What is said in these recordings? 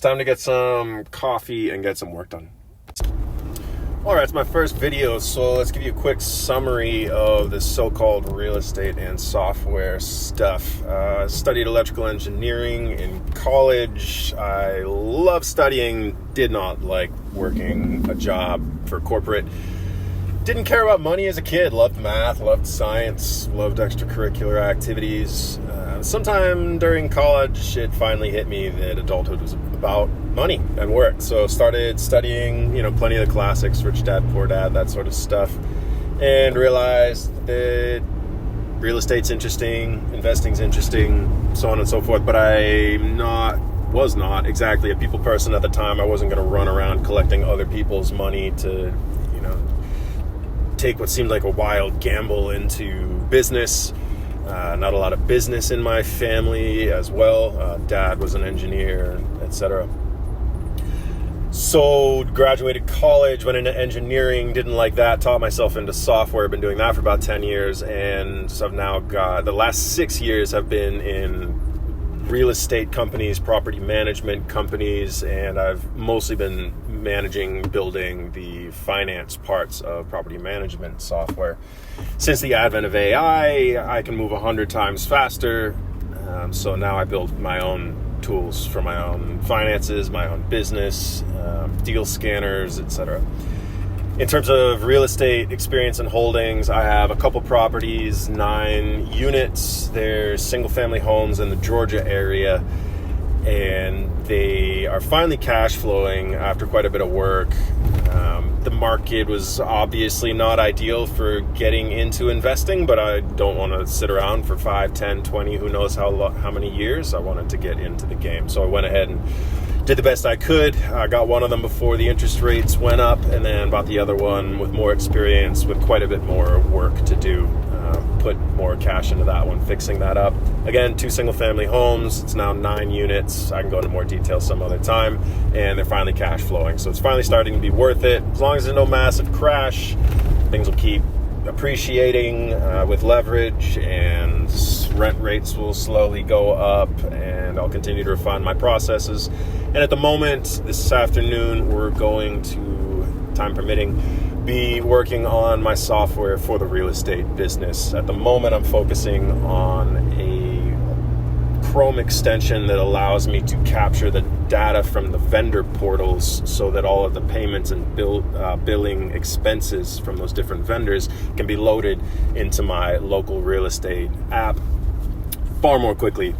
Time to get some coffee and get some work done. All right, it's my first video, so let's give you a quick summary of this so-called real estate and software stuff. Studied electrical engineering in college. I love studying, did not like working a job for corporate. Didn't care about money as a kid. Loved math, loved science, loved extracurricular activities. Sometime during college, it finally hit me that adulthood was about money and work. So started studying, plenty of the classics, Rich Dad, Poor Dad, that sort of stuff, and realized that real estate's interesting, investing's interesting, so on and so forth. But I was not exactly a people person at the time. I wasn't going to run around collecting other people's money to, take what seemed like a wild gamble into business. Not a lot of business in my family as well. Dad was an engineer, etc. So graduated college, went into engineering, didn't like that, taught myself into software, been doing that for about 10 years, and so I've now got, the last 6 years have been in real estate companies, property management companies, and I've mostly been building the finance parts of property management software. Since the advent of AI, I can move 100 times faster, so now I build my own tools for my own finances, my own business, deal scanners, etc. In terms of real estate experience and holdings, I have a couple properties, 9 units. They're single-family homes in the Georgia area, and they are finally cash flowing after quite a bit of work. The market was obviously not ideal for getting into investing, but I don't want to sit around for 5, 10, 20, who knows how many years. I wanted to get into the game. So I went ahead and did the best I could. I got one of them before the interest rates went up, and then bought the other one with more experience, with quite a bit more work to do. Put more cash into that one, fixing that up. Again, 2 single-family homes. It's now 9 units. I can go into more detail some other time, and they're finally cash flowing. So it's finally starting to be worth it. As long as there's no massive crash, things will keep appreciating with leverage, and rent rates will slowly go up, and I'll continue to refine my processes. And at the moment, this afternoon, we're going to, time permitting, be working on my software for the real estate business. At the moment, I'm focusing on a Chrome extension that allows me to capture the data from the vendor portals so that all of the payments and billing expenses from those different vendors can be loaded into my local real estate app far more quickly.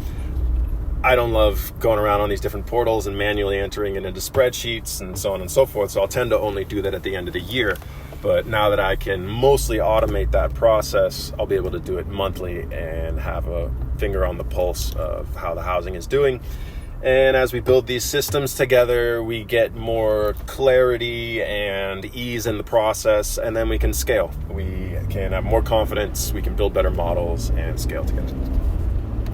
I don't love going around on these different portals and manually entering it into spreadsheets and so on and so forth, so I'll tend to only do that at the end of the year. But now that I can mostly automate that process, I'll be able to do it monthly and have a finger on the pulse of how the housing is doing. And as we build these systems together, we get more clarity and ease in the process, and then we can scale. We can have more confidence, we can build better models and scale together.